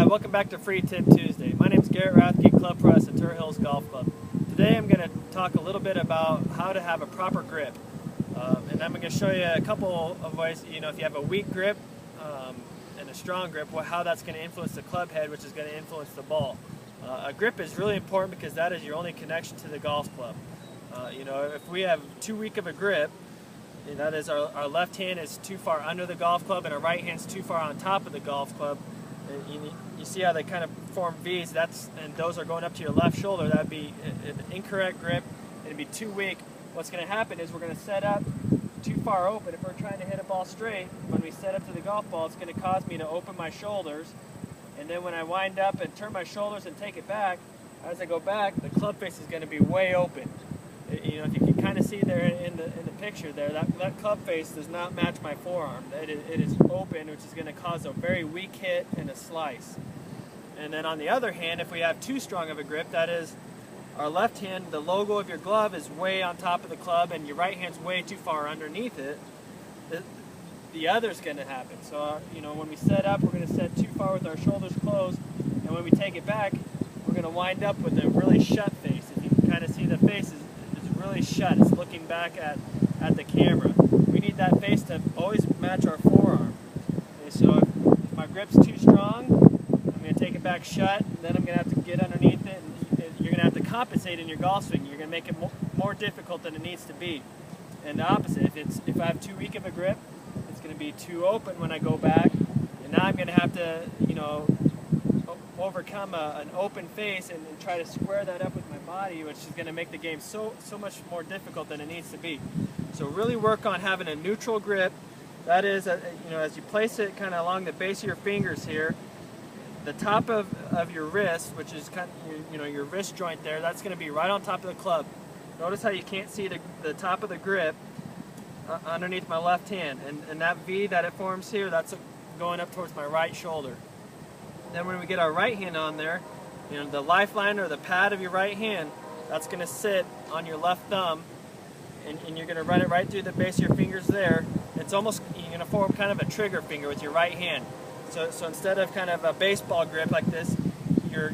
welcome back to Free Tip Tuesday. My name is Garrett Rathke, Club Pro at Center Hills Golf Club. Today I'm going to talk a little bit about how to have a proper grip. And I'm going to show you a couple of ways, if you have a weak grip and a strong grip, how that's going to influence the club head, which is going to influence the ball. A grip is really important because that is your only connection to the golf club. If we have too weak of a grip, that is our left hand is too far under the golf club and our right hand's too far on top of the golf club. You see how they kind of form V's, and those are going up to your left shoulder. That would be an incorrect grip, and it'd be too weak. What's going to happen is we're going to set up too far open. If we're trying to hit a ball straight, when we set up to the golf ball, it's going to cause me to open my shoulders, and then when I wind up and turn my shoulders and take it back, as I go back, the club face is going to be way open. If you can kind of see there in the picture there, that club face does not match my forearm. It is open, which is going to cause a very weak hit and a slice. And then on the other hand, if we have too strong of a grip, that is our left hand, the logo of your glove is way on top of the club and your right hand's way too far underneath it, the other's going to happen. So, when we set up, we're going to set too far with our shoulders closed, and when we take it back, we're going to wind up with a really shut face. If you can kind of see the face is really shut. It's looking back at the camera. We need that face to always match our forearm. Okay, so if my grip's too strong, I'm going to take it back shut, and then I'm going to have to get underneath it, and you're going to have to compensate in your golf swing. You're going to make it more difficult than it needs to be. And the opposite, if I have too weak of a grip, it's going to be too open when I go back, and now I'm going to have to, overcome an open face and try to square that up with my body, which is going to make the game so much more difficult than it needs to be. So really work on having a neutral grip. That is, as you place it kind of along the base of your fingers here, the top of your wrist, which is kind of, your wrist joint there, that's going to be right on top of the club. Notice how you can't see the top of the grip underneath my left hand, and that V that it forms here, that's going up towards my right shoulder. Then when we get our right hand on there, the lifeline or the pad of your right hand, that's going to sit on your left thumb, and you're going to run it right through the base of your fingers there. It's almost, you're going to form kind of a trigger finger with your right hand. So instead of kind of a baseball grip like this, your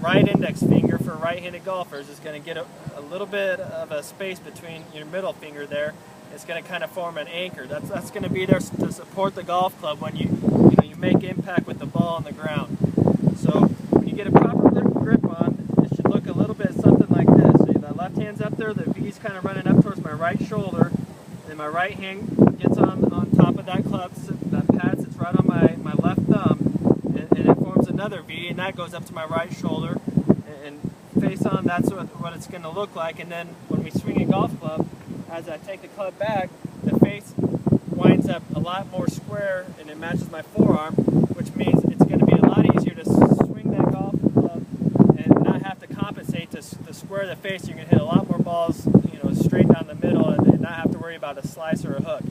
right index finger for right-handed golfers is going to get a little bit of a space between your middle finger there. It's going to kind of form an anchor. That's going to be there to support the golf club when you make impact with the ball on the ground. So when you get a proper grip on, it should look a little bit something like this. So the left hand's up there, the V's kind of running up towards my right shoulder, and my right hand gets on top of that club, so that pad sits right on my left thumb, and it forms another V, and that goes up to my right shoulder, and face on, that's what it's going to look like. And then when we swing a golf club, as I take the club back, the face winds up a lot more square and it matches my forearm, which means it's going to be a lot easier to swing that golf club and not have to compensate to square the face. You can hit a lot more balls, straight down the middle and not have to worry about a slice or a hook.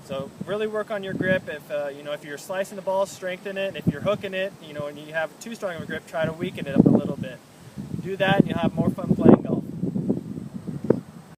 So really work on your grip. If you're slicing the ball, strengthen it. And if you're hooking it, and you have too strong of a grip, try to weaken it up a little bit. Do that and you'll have more fun